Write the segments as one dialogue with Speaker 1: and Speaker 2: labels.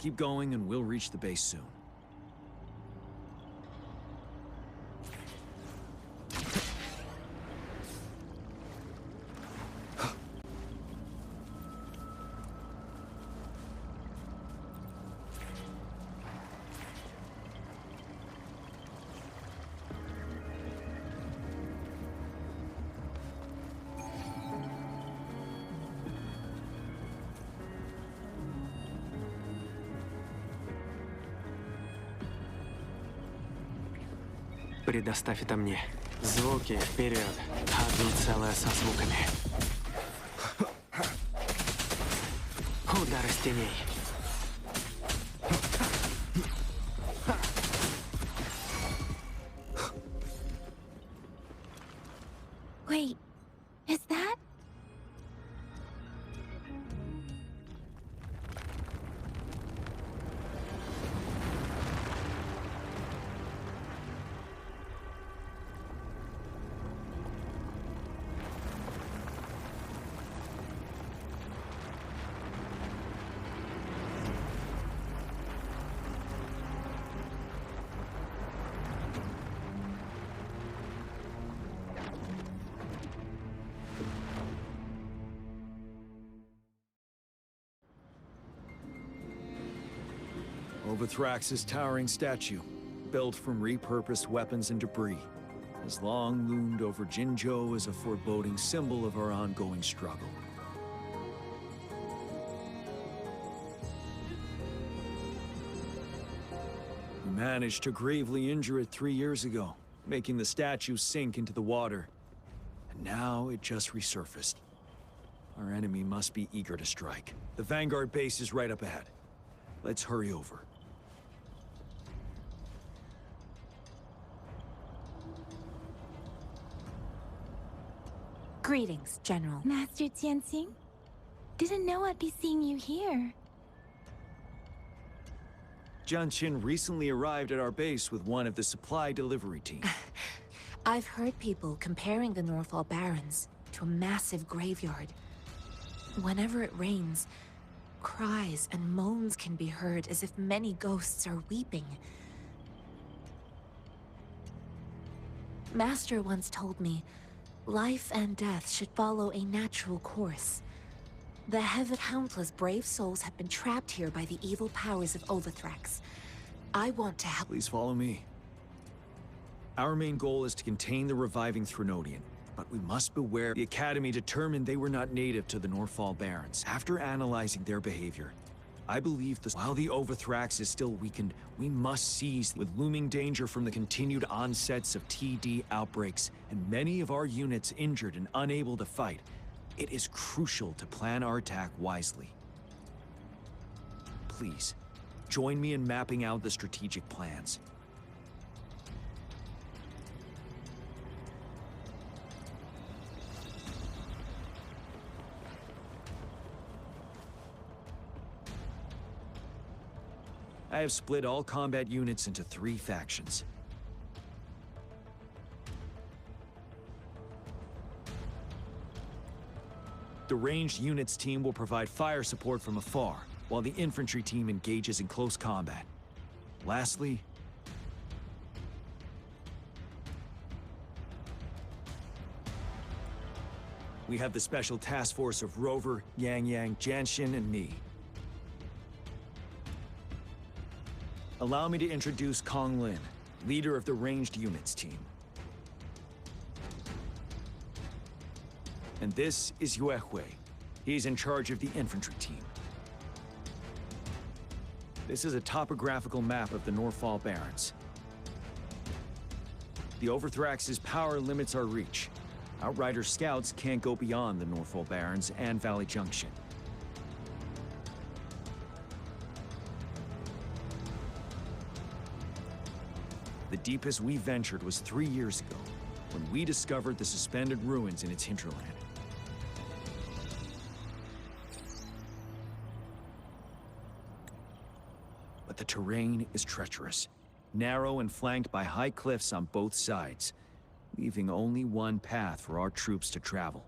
Speaker 1: Keep going and we'll reach the base soon.
Speaker 2: Предоставь это мне. Звуки вперед. Одно целое со звуками. Удар из теней.
Speaker 3: Wait, is that?
Speaker 1: Overthrax's towering statue, built from repurposed weapons and debris, has long loomed over Jinzhou as a foreboding symbol of our ongoing struggle. We managed to gravely injure it 3 years ago, making the statue sink into the water. And now it just resurfaced. Our enemy must be eager to strike. The Vanguard base is right up ahead. Let's hurry over.
Speaker 3: Greetings, General. Master Tianxing? Didn't know I'd be seeing you here.
Speaker 1: Jian Qin recently arrived at our base with one of the supply delivery teams.
Speaker 4: I've heard people comparing the Norfall Barrens to a massive graveyard. Whenever it rains, cries and moans can be heard as if many ghosts are weeping. Master once told me, life and death should follow a natural course. The Heaven Countless brave souls have been trapped here by the evil powers of Overthrax. I want to help.
Speaker 1: Please follow me. Our main goal is to contain the reviving Threnodian, but we must beware. The Academy determined they were not native to the Norfall Barrens. After analyzing their behavior, I believe while the Overthrax is still weakened, we must seize with looming danger from the continued onsets of TD outbreaks and many of our units injured and unable to fight. It is crucial to plan our attack wisely. Please, join me in mapping out the strategic plans. I have split all combat units into 3 factions. The ranged units team will provide fire support from afar, while the infantry team engages in close combat. Lastly, we have the special task force of Rover, Yang Yang, Jianxin, and me. Allow me to introduce Kong Lin, leader of the ranged units team. And this is Yue Hui. He's in charge of the infantry team. This is a topographical map of the Norfall Barrens. The Overthrax's power limits our reach. Outrider scouts can't go beyond the Norfall Barrens and Valley Junction. The deepest we ventured was 3 years ago, when we discovered the suspended ruins in its hinterland. But the terrain is treacherous, narrow and flanked by high cliffs on both sides, leaving only one path for our troops to travel.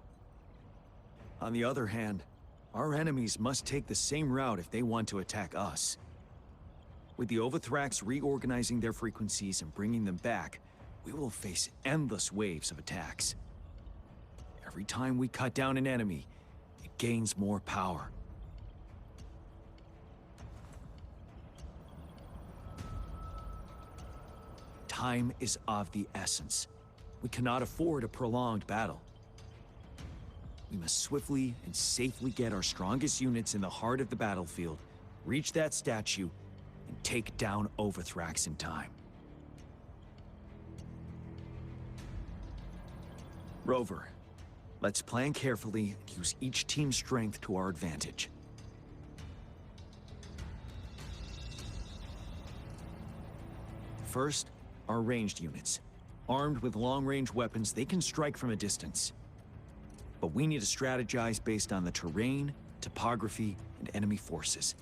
Speaker 1: On the other hand, our enemies must take the same route if they want to attack us. With the Overthrax reorganizing their frequencies and bringing them back, we will face endless waves of attacks. Every time we cut down an enemy, it gains more power. Time is of the essence. We cannot afford a prolonged battle. We must swiftly and safely get our strongest units in the heart of the battlefield, reach that statue, and take down Overthrax in time. Rover, let's plan carefully and use each team's strength to our advantage. First, our ranged units. Armed with long-range weapons, they can strike from a distance. But we need to strategize based on the terrain, topography, and enemy forces.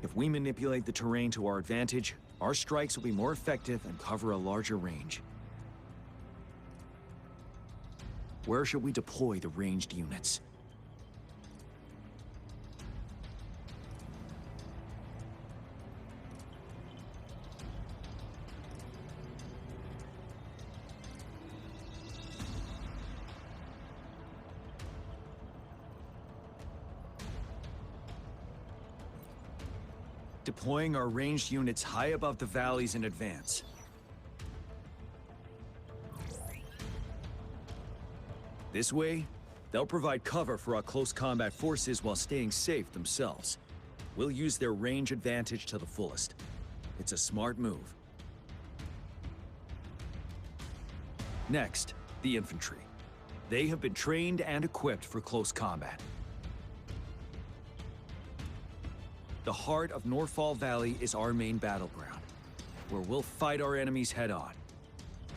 Speaker 1: If we manipulate the terrain to our advantage, our strikes will be more effective and cover a larger range. Where should we deploy the ranged units? Deploying our ranged units high above the valleys in advance. This way, they'll provide cover for our close combat forces while staying safe themselves. We'll use their range advantage to the fullest. It's a smart move. Next, the infantry. They have been trained and equipped for close combat. The heart of Norfalk Valley is our main battleground, where we'll fight our enemies head-on.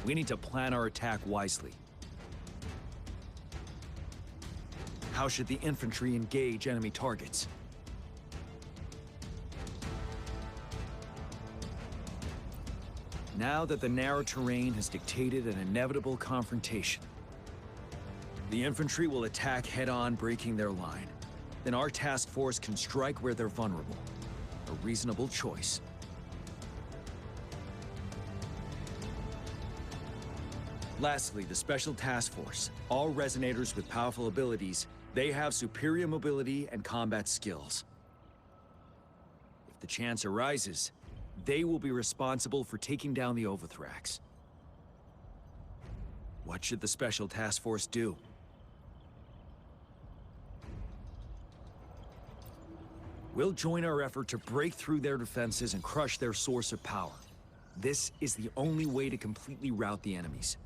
Speaker 1: We need to plan our attack wisely. How should the infantry engage enemy targets? Now that the narrow terrain has dictated an inevitable confrontation, the infantry will attack head-on, breaking their line. Then our task force can strike where they're vulnerable. A reasonable choice. Lastly, the Special Task Force. All resonators with powerful abilities, they have superior mobility and combat skills. If the chance arises, they will be responsible for taking down the Overthrax. What should the Special Task Force do? We'll join our effort to break through their defenses and crush their source of power. This is the only way to completely rout the enemies.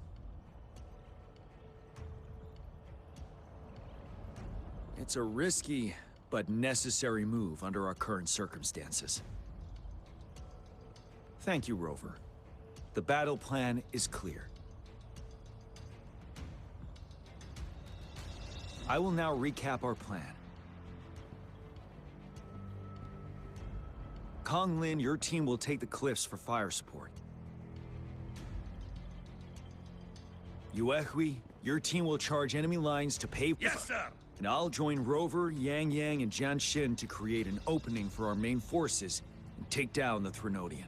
Speaker 1: It's a risky, but necessary move under our current circumstances. Thank you, Rover. The battle plan is clear. I will now recap our plan. Kong Lin, your team will take the cliffs for fire support. Yuehui, your team will charge enemy lines to pave.
Speaker 5: Yes, sir!
Speaker 1: And I'll join Rover, Yang Yang, and Jian Xin to create an opening for our main forces and take down the Threnodian.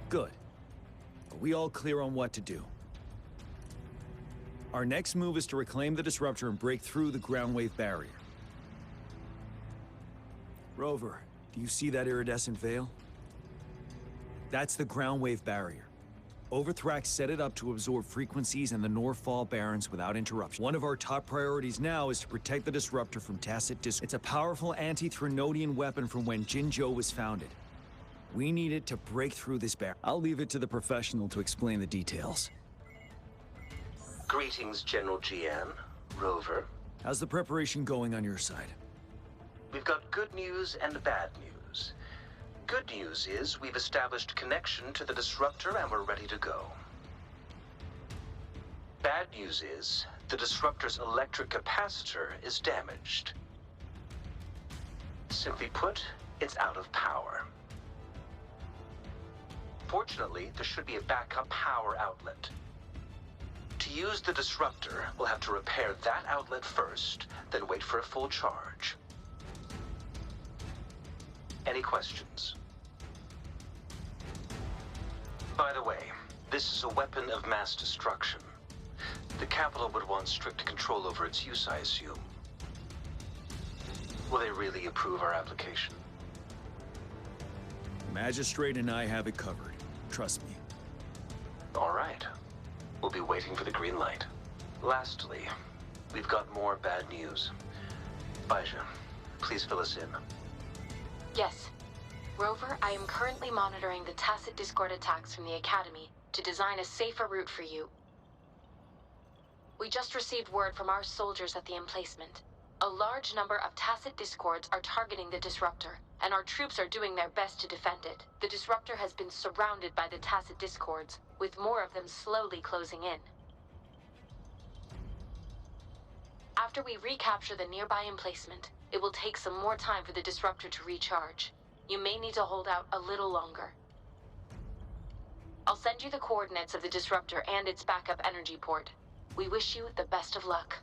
Speaker 1: Good. Are we all clear on what to do? Our next move is to reclaim the Disruptor and break through the ground wave barrier. Rover, do you see that iridescent veil? That's the ground wave barrier. Overthrax set it up to absorb frequencies in the Norfalk Barrens without interruption. One of our top priorities now is to protect the Disruptor from tacit dis. It's a powerful anti-Threnodian weapon from when Jinzhou was founded. We need it to break through this barrier. I'll leave it to the professional to explain the details.
Speaker 6: Greetings, General Jian, Rover.
Speaker 1: How's the preparation going on your side?
Speaker 6: We've got good news and bad news. Good news is we've established connection to the Disruptor and we're ready to go. Bad news is the Disruptor's electric capacitor is damaged. Simply put, it's out of power. Fortunately, there should be a backup power outlet. To use the disruptor, we'll have to repair that outlet first, then wait for a full charge. Any questions? By the way, this is a weapon of mass destruction. The capital would want strict control over its use, I assume. Will they really approve our application?
Speaker 1: Magistrate and I have it covered. Trust me.
Speaker 6: All right. We'll be waiting for the green light. Lastly, we've got more bad news. Baija, please fill us in.
Speaker 5: Yes. Rover, I am currently monitoring the tacit discord attacks from the Academy to design a safer route for you. We just received word from our soldiers at the emplacement. A large number of tacit discords are targeting the disruptor, and our troops are doing their best to defend it. The disruptor has been surrounded by the tacit discords, with more of them slowly closing in. After we recapture the nearby emplacement, it will take some more time for the disruptor to recharge. You may need to hold out a little longer. I'll send you the coordinates of the disruptor and its backup energy port. We wish you the best of luck.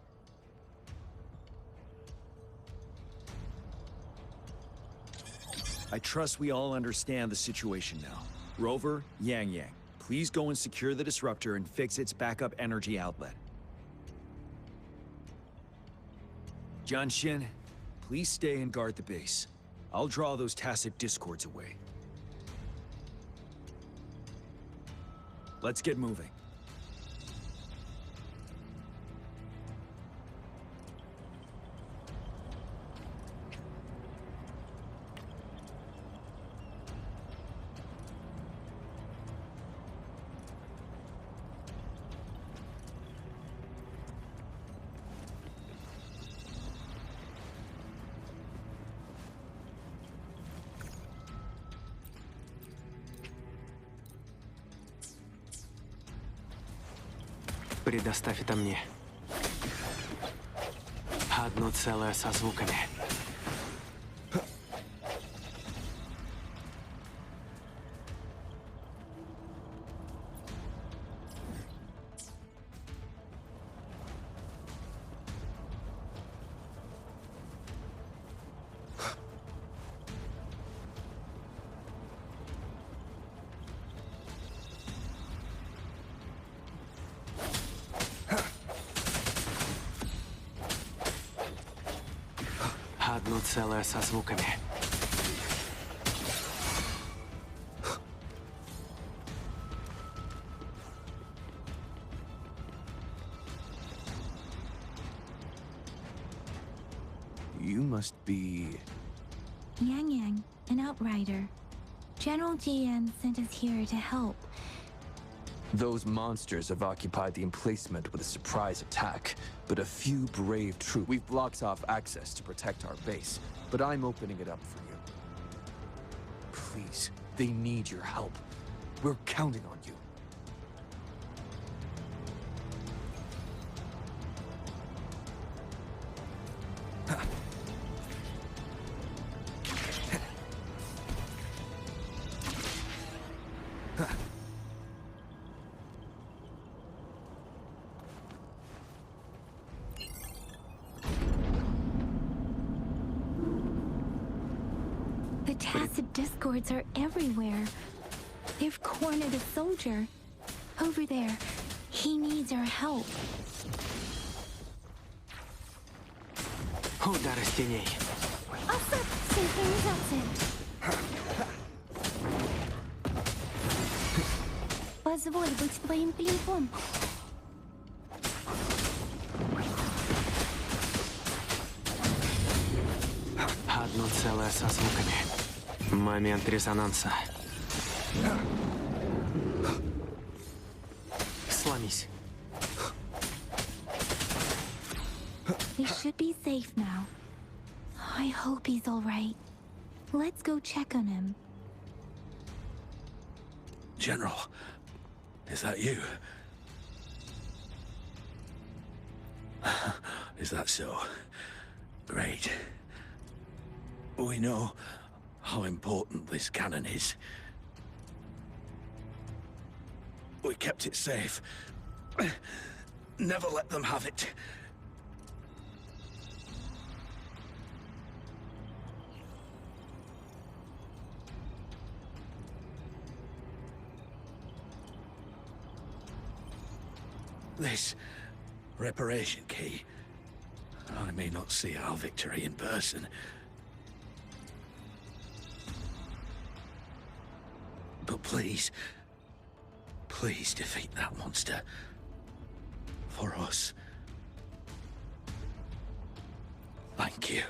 Speaker 1: I trust we all understand the situation now. Rover, Yang, please go and secure the disruptor and fix its backup energy outlet. Jianxin, please stay and guard the base. I'll draw those tacit discords away. Let's get moving.
Speaker 2: Предоставь это мне. Одно целое со звуками. Одно целое со звуками.
Speaker 7: You must be...
Speaker 3: Yang, an outrider. General Jian sent us here to help.
Speaker 7: Those monsters have occupied the emplacement with a surprise attack, but a few brave troops. We've blocked off access to protect our base, but I'm opening it up for you. Please, they need your help. We're counting on you.
Speaker 3: The tacit discords are everywhere. They've cornered a soldier. Over there. He needs our help.
Speaker 2: Удар из теней.
Speaker 3: Оставь синхронизацию. Позволь быть твоим клинком.
Speaker 2: Одно целое со звуками. Момент резонанса. Сломись.
Speaker 3: We should be safe now. I hope he's all right. Let's go check on him.
Speaker 8: General, is that you? Is that so? Great. We know how important this cannon is. We kept it safe. never let them have it. This reparation key. I may not see our victory in person, but please, please defeat that monster. For us. Thank you.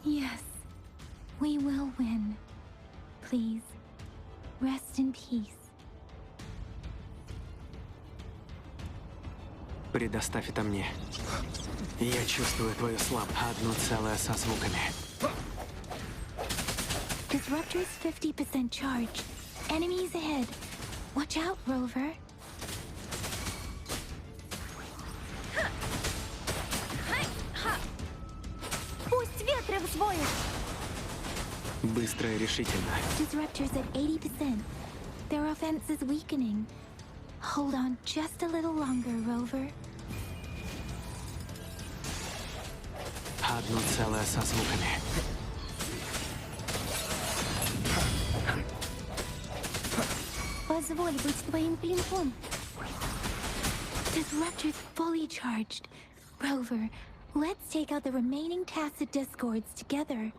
Speaker 3: Yes, we will win. Please, rest in peace.
Speaker 2: Предоставь это мне. Я чувствую твою слабость. Одно целое со звуками.
Speaker 3: Disruptor's 50% charge. Enemies ahead. Watch out, Rover. Пусть ветры взвоют.
Speaker 2: Быстро и решительно.
Speaker 3: Disruptor's at 80%. Their offense is weakening. Hold on just a little longer, Rover.
Speaker 2: Одно целое со звуками.
Speaker 3: Позволь быть твоим клинком. Disruptor's fully charged. Rover, let's take out the remaining tacit discords together.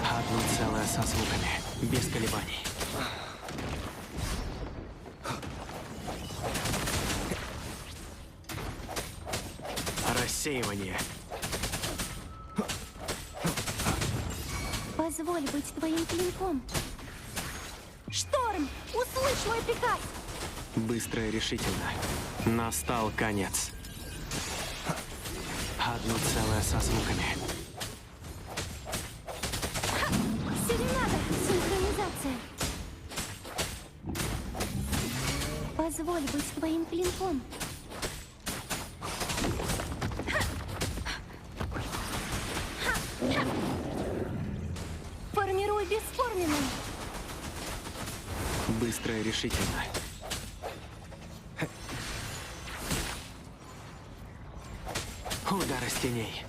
Speaker 2: Одно целое со звуками. Без колебаний. Рассеивание.
Speaker 3: Позволь быть твоим клинком. Шторм! Услышь мой приказ!
Speaker 2: Быстро и решительно. Настал конец. Одно целое со звуками.
Speaker 3: Серенада! Синхронизация! Позволь быть твоим клинком. Формируй бесформенный.
Speaker 2: Быстро и решительно. Удар из теней.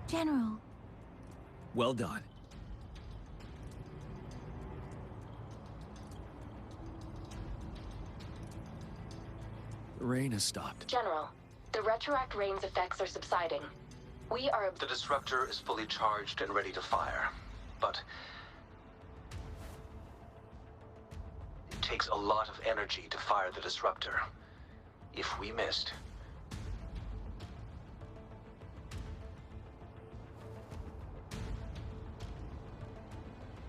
Speaker 3: General.
Speaker 1: Well done. The rain has stopped.
Speaker 5: General, the retroact rain's effects are subsiding. We are...
Speaker 6: The disruptor is fully charged and ready to fire, but it takes a lot of energy to fire the disruptor. If we missed,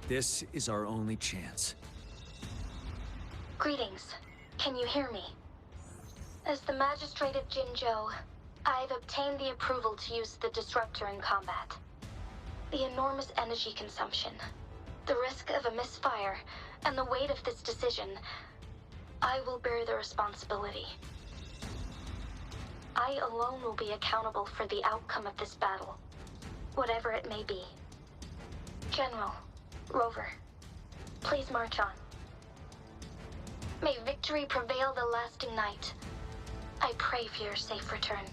Speaker 1: This is our only chance.
Speaker 9: Greetings. Can you hear me? As the Magistrate of Jinzhou, I've obtained the approval to use the disruptor in combat. The enormous energy consumption, the risk of a misfire, and the weight of this decision, I will bear the responsibility. I alone will be accountable for the outcome of this battle, whatever it may be. General, Rover, please march on. May victory prevail the lasting night. I pray for your safe return.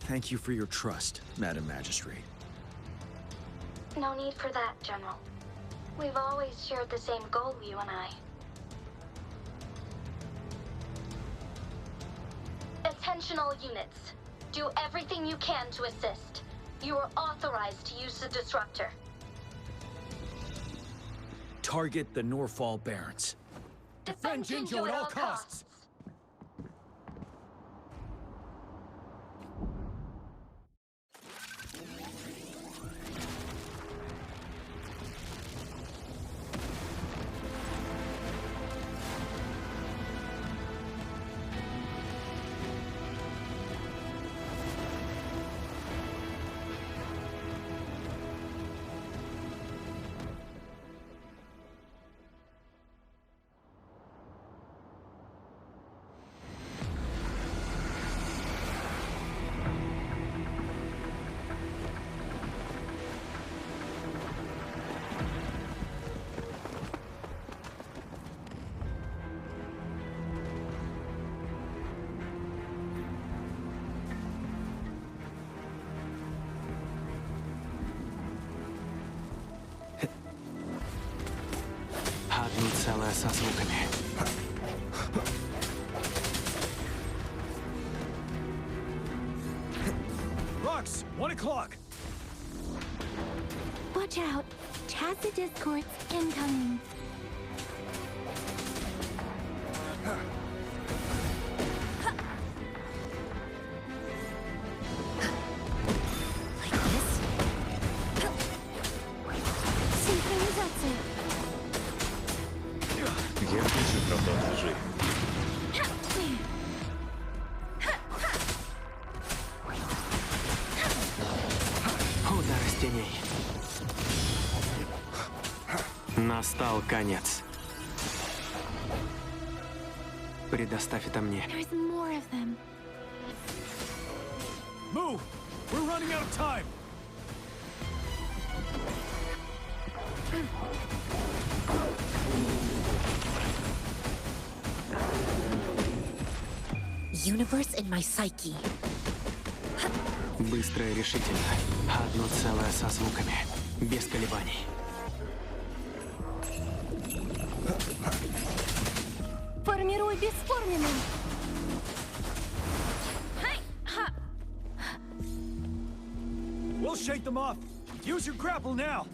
Speaker 1: Thank you for your trust, Madam Magistrate.
Speaker 9: No need for that, General. We've always shared the same goal, you and I. Attention all units. Do everything you can to assist. You are authorized to use the disruptor.
Speaker 1: Target the Norfolk Barons.
Speaker 9: Defend Jinzhou at all costs.
Speaker 2: целое со звуками.
Speaker 1: Rocks, 1 o'clock.
Speaker 3: Watch out. Tacit discords incoming.
Speaker 4: Like this?
Speaker 3: Синхронизация.
Speaker 10: Я пишу правда лжи.
Speaker 2: Удар из теней. Настал конец. Предоставь это мне.
Speaker 3: There's more of them.
Speaker 1: Move! We're running out of time!
Speaker 4: Universe in my psyche.
Speaker 2: Быстро и решительно. Одно целое со звуками. Без колебаний.
Speaker 3: Формируй бесформенным.
Speaker 1: We'll shake them off. Use your grapple now.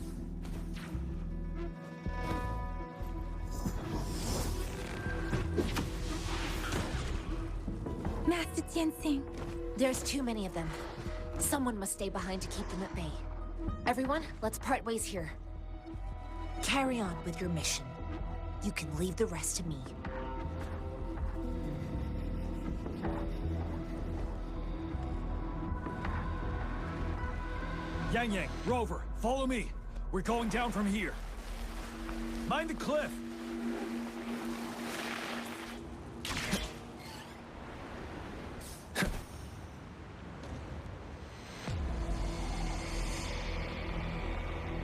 Speaker 3: Master Tensing.
Speaker 4: There's too many of them. Someone must stay behind to keep them at bay. Everyone, let's part ways here. Carry on with your mission. You can leave the rest to me.
Speaker 1: Yang Yang, Rover, follow me. We're going down from here. Mind the cliff.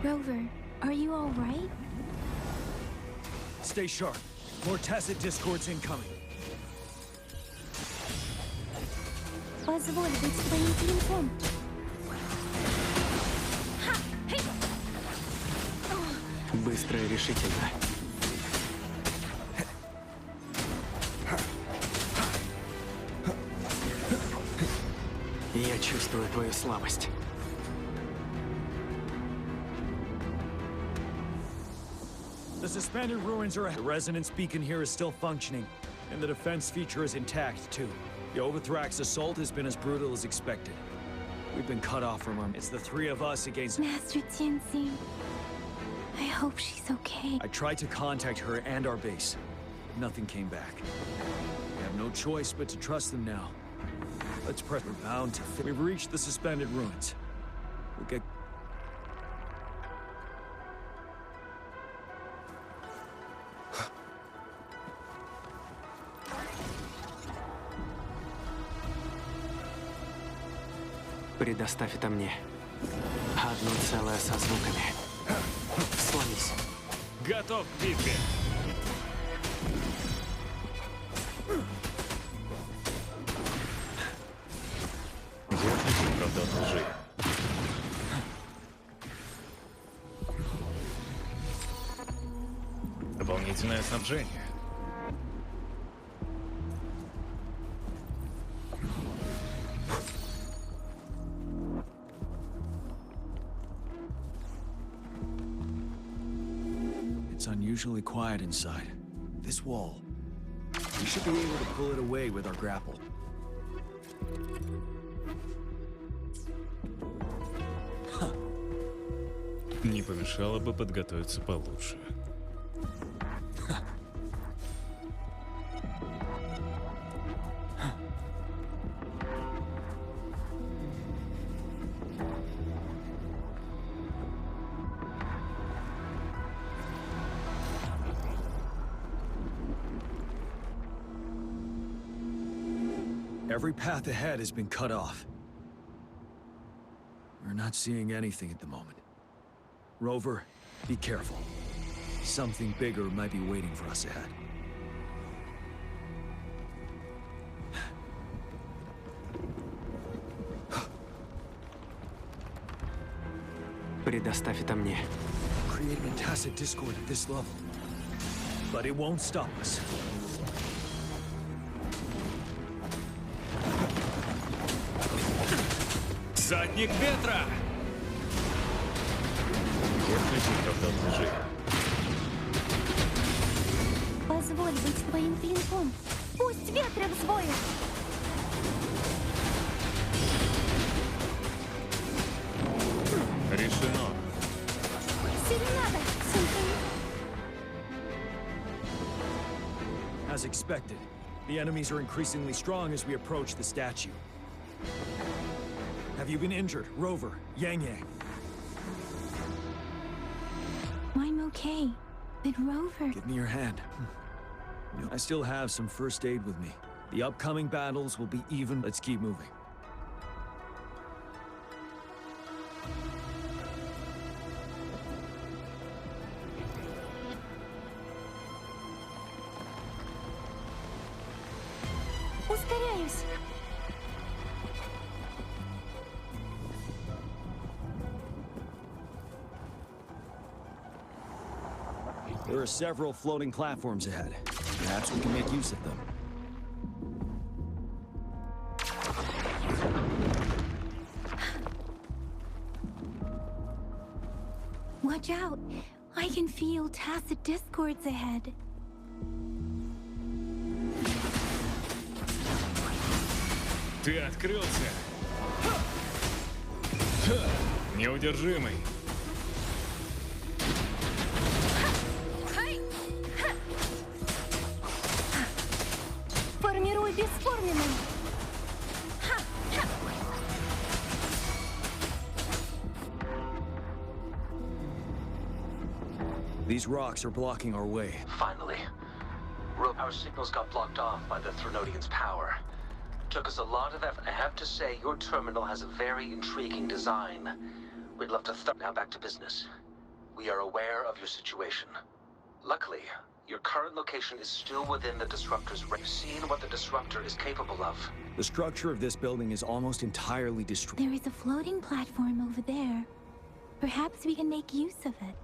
Speaker 3: Rover, are you all right?
Speaker 1: Stay sharp. More tacit discords incoming.
Speaker 3: Позволь быть твоим клинком.
Speaker 2: Быстро и решительно. Я чувствую твою слабость.
Speaker 1: The suspended ruins are... The resonance beacon here is still functioning, and the defense feature is intact, too. The Overthrax assault has been as brutal as expected. We've been cut off from her. It's the three of us against...
Speaker 3: Master Tensing. I hope she's okay.
Speaker 1: I tried to contact her and our base. Nothing came back. We have no choice but to trust them now. Let's press... We're bound to... We've reached the suspended ruins. We'll get...
Speaker 2: Предоставь это мне. Одно целое со звуками. Сломись.
Speaker 10: Готов к битве. Я пишу правда лжи. Дополнительное снабжение.
Speaker 1: It's unusually quiet inside. This wall. We should be able to pull it away with our grapple.
Speaker 10: Не помешало бы подготовиться получше.
Speaker 1: Every path ahead has been cut off. We're not seeing anything at the moment. Rover, be careful. Something bigger might be waiting for us ahead.
Speaker 2: Предоставь это мне.
Speaker 1: Creating a tacit discord at this level. But it won't stop us.
Speaker 10: Задник ветра! Техники, правда, лжи.
Speaker 3: Позволь быть твоим клинком. Пусть ветры взвоют.
Speaker 10: Решено.
Speaker 3: Серенада, симфония.
Speaker 1: As expected, the enemies are increasingly strong as we approach the statue. Have you been injured, Rover? Yang Yang?
Speaker 3: I'm okay. But Rover...
Speaker 1: Give me your hand. I still have some first aid with me. The upcoming battles will be even. Let's keep moving.
Speaker 3: Ускоряюсь.
Speaker 1: There are several floating platforms ahead. Perhaps we can make use of them.
Speaker 3: Watch out. I can feel tacit discords ahead.
Speaker 10: Ты открылся! Неудержимый!
Speaker 3: Формируй бесформенным.
Speaker 1: These rocks are blocking our way.
Speaker 6: Finally. Our signals got blocked off by the Threnodians' power. Took us a lot of effort. I have to say, your terminal has a very intriguing design. We'd love to now back to business. We are aware of your situation. Luckily, your current location is still within the Disruptor's range. You've seen what the Disruptor is capable of.
Speaker 1: The structure of this building is almost entirely destroyed.
Speaker 3: There is a floating platform over there. Perhaps we can make use of it.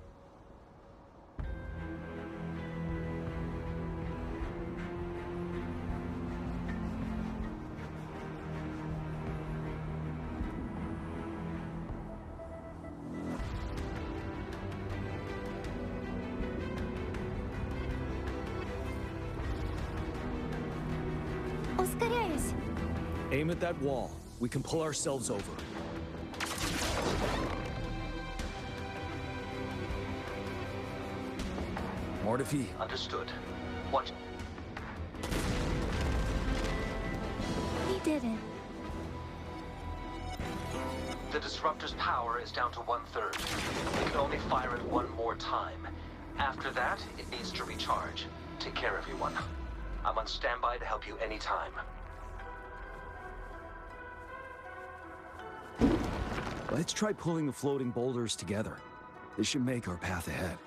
Speaker 3: Ускоряюсь.
Speaker 1: Aim at that wall. We can pull ourselves over. Mortifi.
Speaker 6: Understood. Watch.
Speaker 3: We did it.
Speaker 6: The Disruptor's power is down to 1/3. We can only fire it one more time. After that, it needs to recharge. Take care, everyone. I'm on standby to help you anytime.
Speaker 1: Let's try pulling the floating boulders together. This should make our path ahead.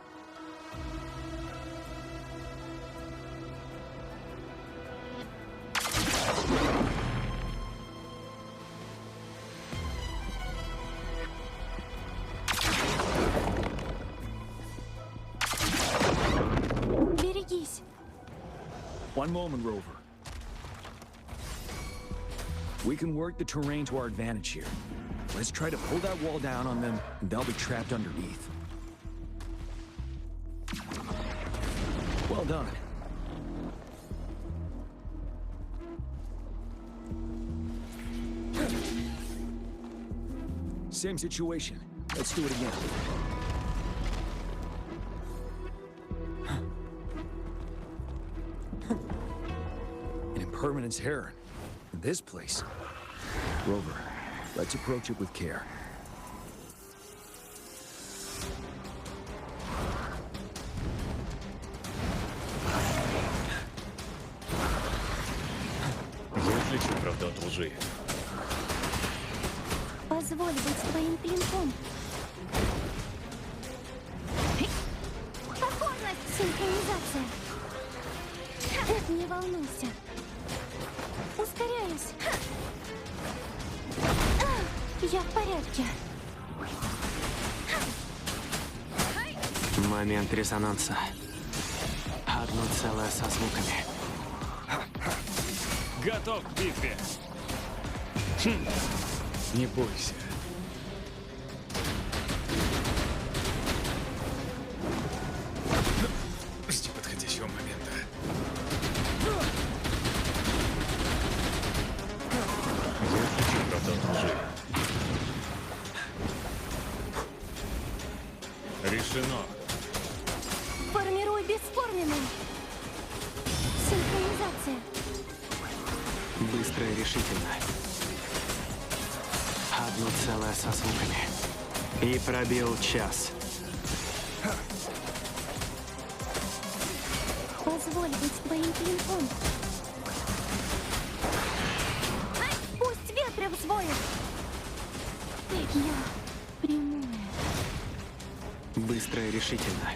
Speaker 3: Берегись.
Speaker 1: One moment, Rover. We can work the terrain to our advantage here. Let's try to pull that wall down on them, and they'll be trapped underneath. Well done. Same situation. Let's do it again. An impermanence heron. In this place. Rover, let's approach it with care.
Speaker 10: Я отличу правду от лжи.
Speaker 3: Позволь быть твоим клинком. Покорность, синхронизация. Не волнуйся. Ускоряюсь. Я в порядке.
Speaker 2: Момент резонанса. Одно целое со звуками.
Speaker 10: Готов к битве. Не бойся. Жди подходящего момента. Я шучу, правда, от лжи. Решено.
Speaker 3: Формируй бесформенный. Синхронизация.
Speaker 2: Быстро и решительно. Одно целое со звуками. И пробил час.
Speaker 3: Позволь быть твоим клинком. Пусть ветры взвоют. Я прямая.
Speaker 2: Быстро и решительно.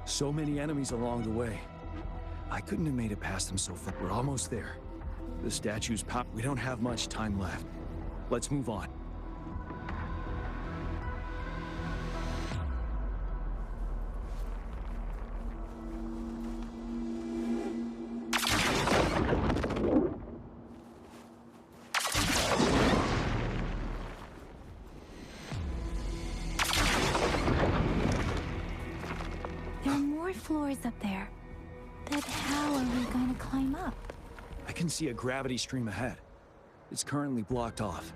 Speaker 1: So many enemies along the way. I couldn't have made it past them so far. We're almost there. The statue's pop. We don't have much time left. Let's move on.
Speaker 3: There are more floors up there. But how are we going to climb up?
Speaker 1: I can see a gravity stream ahead. It's currently blocked off.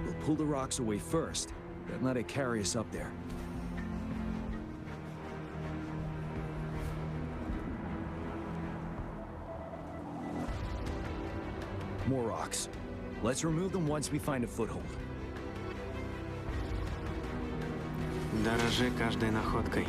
Speaker 1: We'll pull the rocks away first, then let it carry us up there. More rocks. Let's remove them once we find a foothold.
Speaker 2: Дорожи каждой находкой.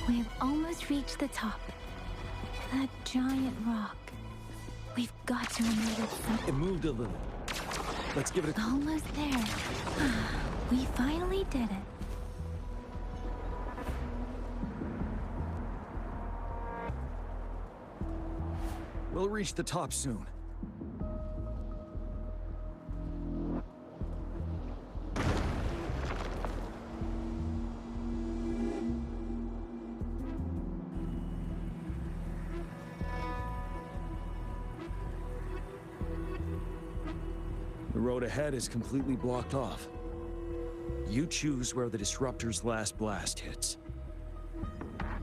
Speaker 3: We've almost reached the top. That giant rock. We've got to remove it.
Speaker 1: It moved a little. Let's give it a...
Speaker 3: Almost there. We finally did it.
Speaker 1: We'll reach the top soon. The road ahead is completely blocked off. You choose where the Disruptor's last blast hits.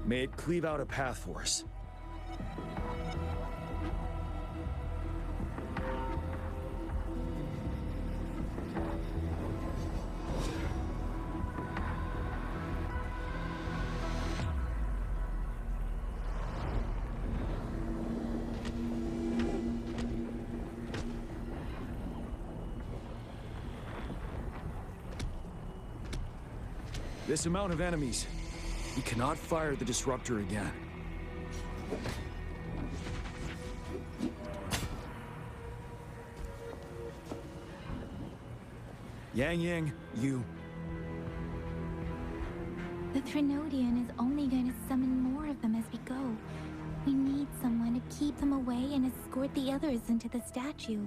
Speaker 1: May it cleave out a path for us. This amount of enemies, we cannot fire the Disruptor again. Yang, you.
Speaker 3: The Threnodian is only going to summon more of them as we go. We need someone to keep them away and escort the others into the statue.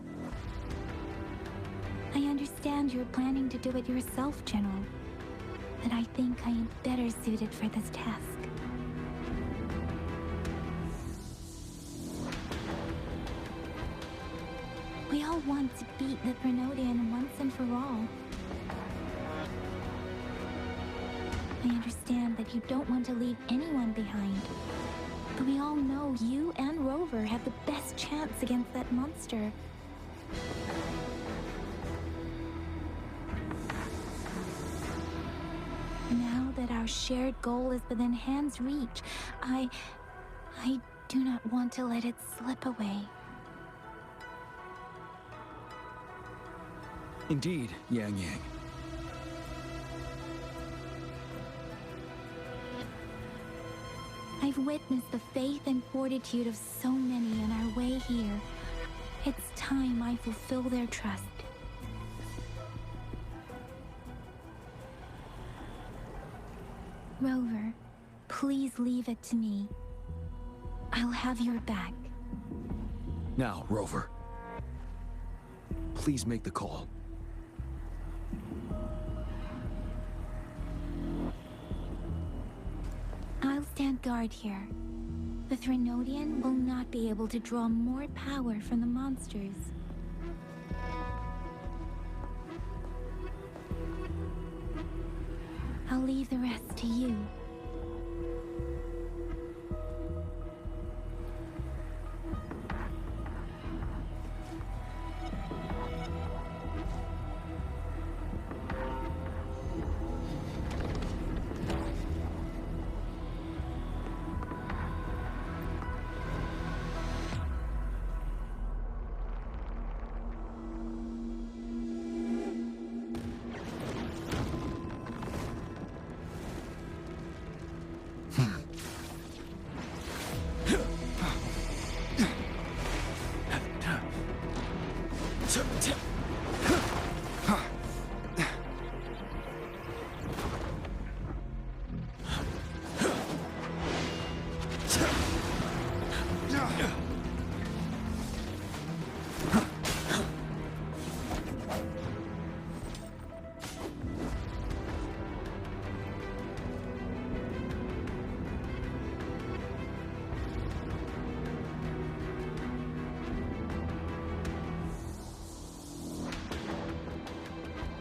Speaker 3: I understand you're planning to do it yourself, General. But I think I am better suited for this task. We all want to beat the Threnodian once and for all. I understand that you don't want to leave anyone behind. But we all know you and Rover have the best chance against that monster. Now that our shared goal is within hand's reach, I do not want to let it slip away.
Speaker 1: Indeed, Yang Yang.
Speaker 3: I've witnessed the faith and fortitude of so many on our way here. It's time I fulfill their trust. Rover, please leave it to me. I'll have your back.
Speaker 1: Now, Rover. Please make the call.
Speaker 3: I'll stand guard here. The Threnodian will not be able to draw more power from the monsters. I'll leave the rest to you.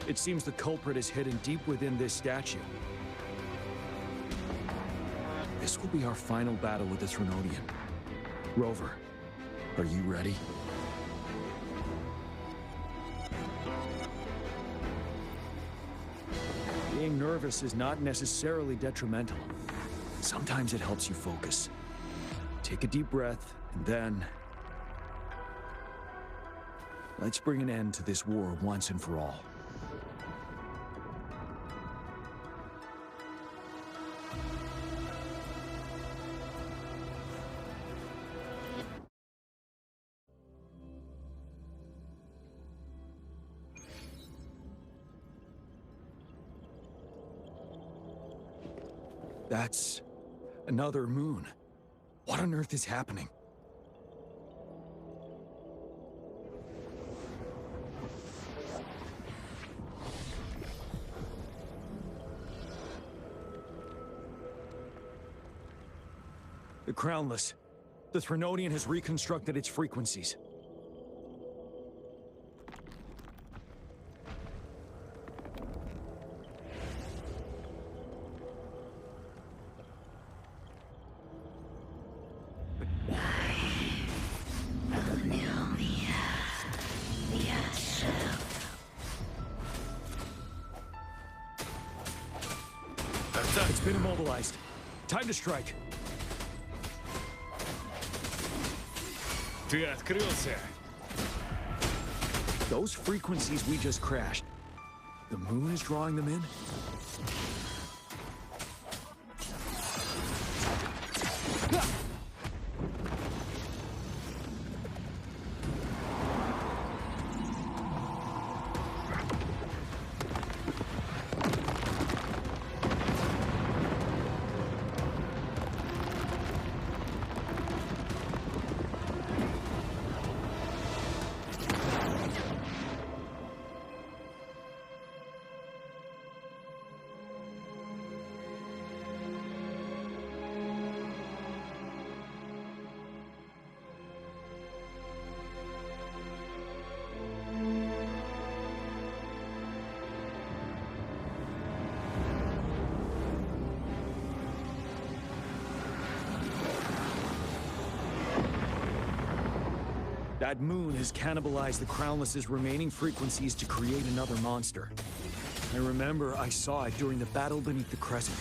Speaker 1: It seems the culprit is hidden deep within this statue. This will be our final battle with the Threnodian. Rover, are you ready? Being nervous is not necessarily detrimental. Sometimes it helps you focus. Take a deep breath, and then... let's bring an end to this war once and for all. That's another moon. What on earth is happening? The Crownless. The Threnodian has reconstructed its frequencies. It's been immobilized. Time to strike.
Speaker 10: Ты открылся.
Speaker 1: Those frequencies we just crashed. The moon is drawing them in? That moon has cannibalized the Crownless's remaining frequencies to create another monster. I remember I saw it during the battle beneath the crescent.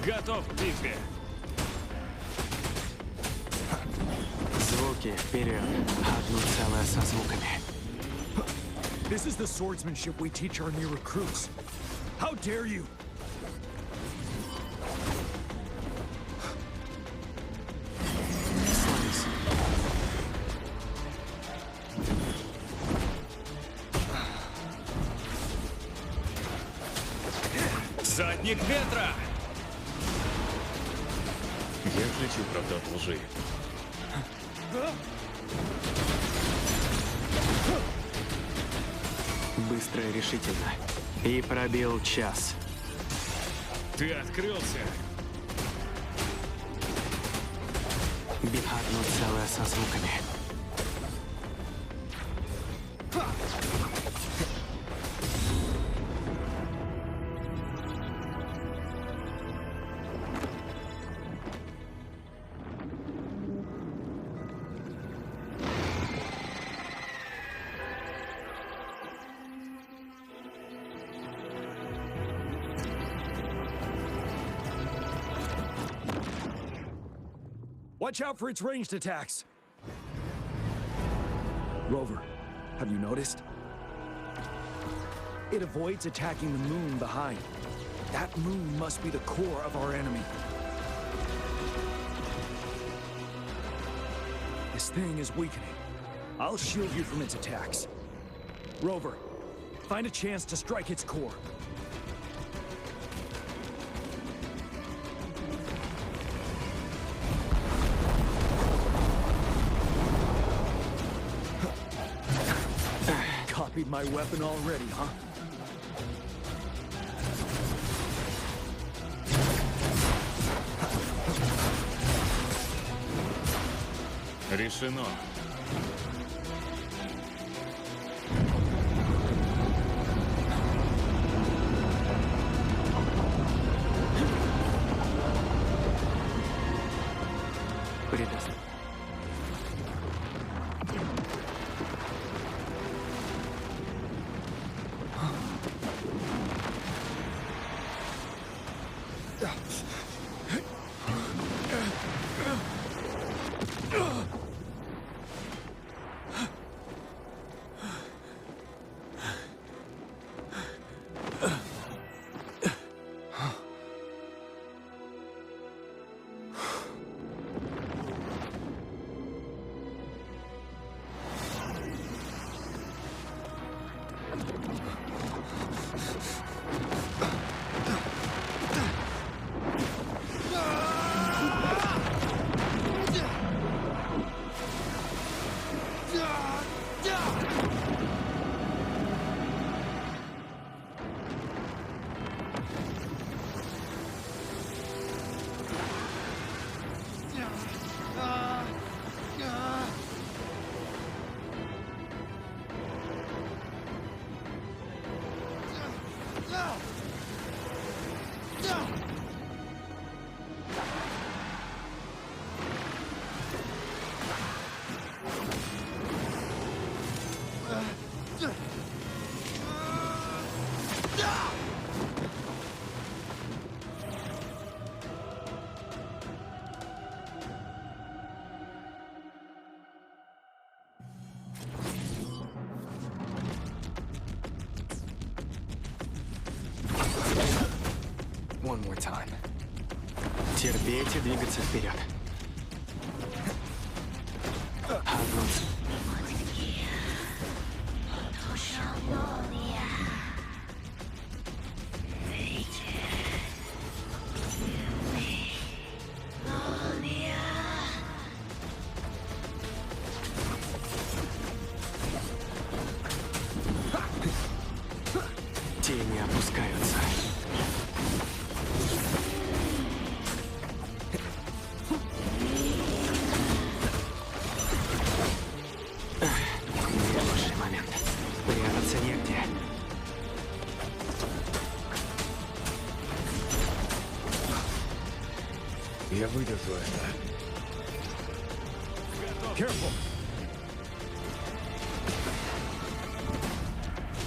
Speaker 10: Готов к битве.
Speaker 2: Звуки вперед. Одно целое со звуками.
Speaker 1: This is the swordsmanship we teach our new recruits. How dare you!
Speaker 2: Славись.
Speaker 10: Задник ветра! Я отличу правду от лжи.
Speaker 2: Быстро и решительно. И пробил час.
Speaker 10: Ты открылся!
Speaker 2: Одно целое со звуками.
Speaker 1: Watch out for its ranged attacks! Rover, have you noticed? It avoids attacking the moon behind. That moon must be the core of our enemy. This thing is weakening. I'll shield you from its attacks. Rover, find a chance to strike its core. Copied my weapon already, huh?
Speaker 10: Решено.
Speaker 2: Предоставь. One more time. Терпеть и двигаться вперед. Одно. Тени опускаются.
Speaker 10: Я выдержу это.
Speaker 1: Careful!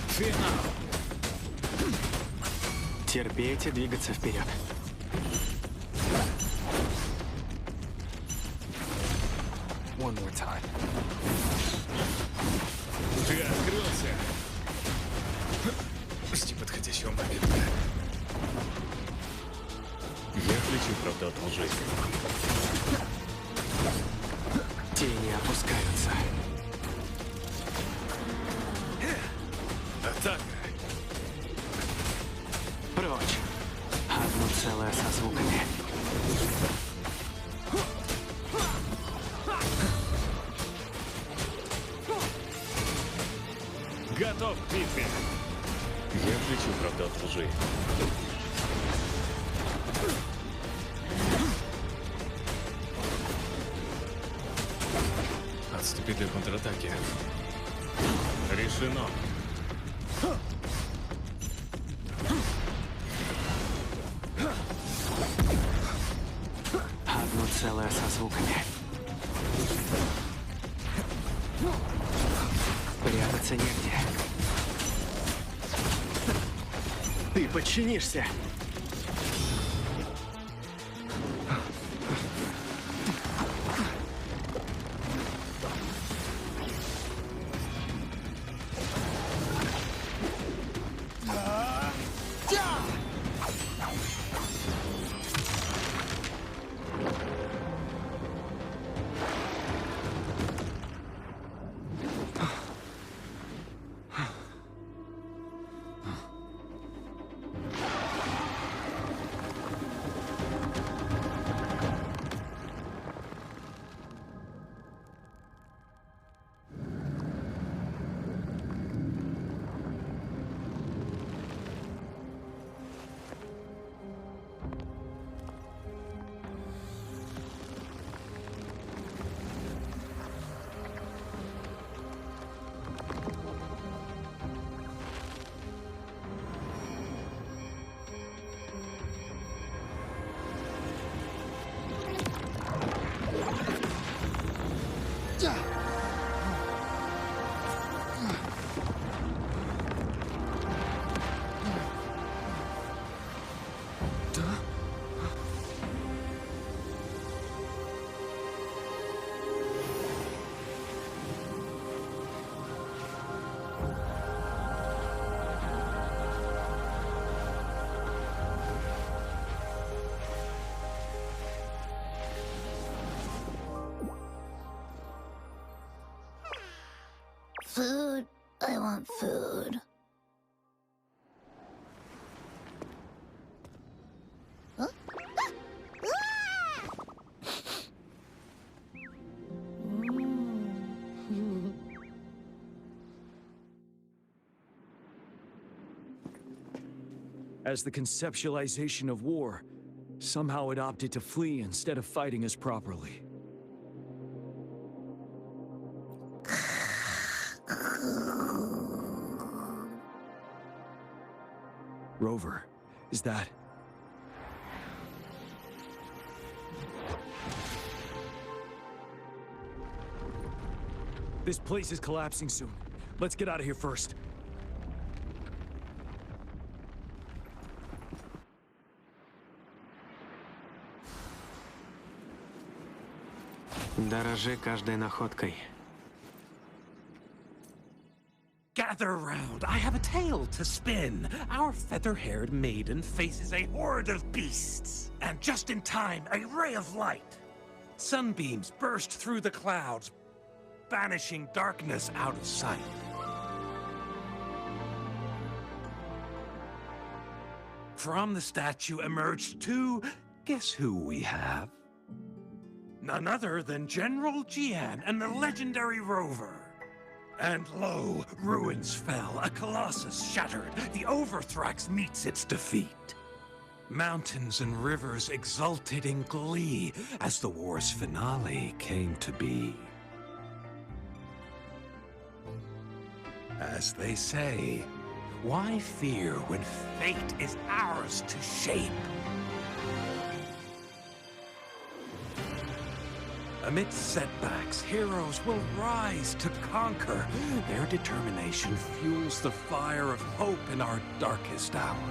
Speaker 1: Финал!
Speaker 2: Терпеть и двигаться вперед.
Speaker 7: One more time.
Speaker 10: Ты открылся! Жди подходящего момента. Я отличу правду от лжи.
Speaker 2: Тени опускаются.
Speaker 10: Атака!
Speaker 2: Прочь. Одно целое со звуками.
Speaker 10: Готов к битве! Я отличу правду от лжи. Отступить для контратаки. Решено.
Speaker 2: Одно целое со звуками. Прятаться негде. Ты подчинишься.
Speaker 3: Food. I want food. Huh?
Speaker 1: As the conceptualization of war, somehow it opted to flee instead of fighting us properly. Rover, is that... This place is collapsing soon. Let's get out of here first.
Speaker 2: Дорожи каждой находкой.
Speaker 11: Gather round, I have a tale to spin. Our feather-haired maiden faces a horde of beasts. And just in time, a ray of light. Sunbeams burst through the clouds, banishing darkness out of sight. From the statue emerged two... Guess who we have? None other than General Jian and the legendary Rover. And lo, ruins fell, a colossus shattered. The Overthrax meets its defeat. Mountains and rivers exulted in glee as the war's finale came to be. As they say, why fear when fate is ours to shape? Amidst setbacks, heroes will rise to conquer. Their determination fuels the fire of hope in our darkest hour.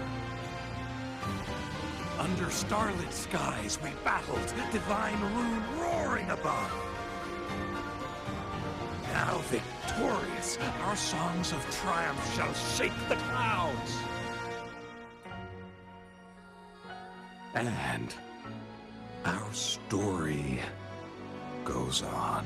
Speaker 11: Under starlit skies we battled, divine rune roaring above. Now victorious, our songs of triumph shall shake the clouds. And our story goes on.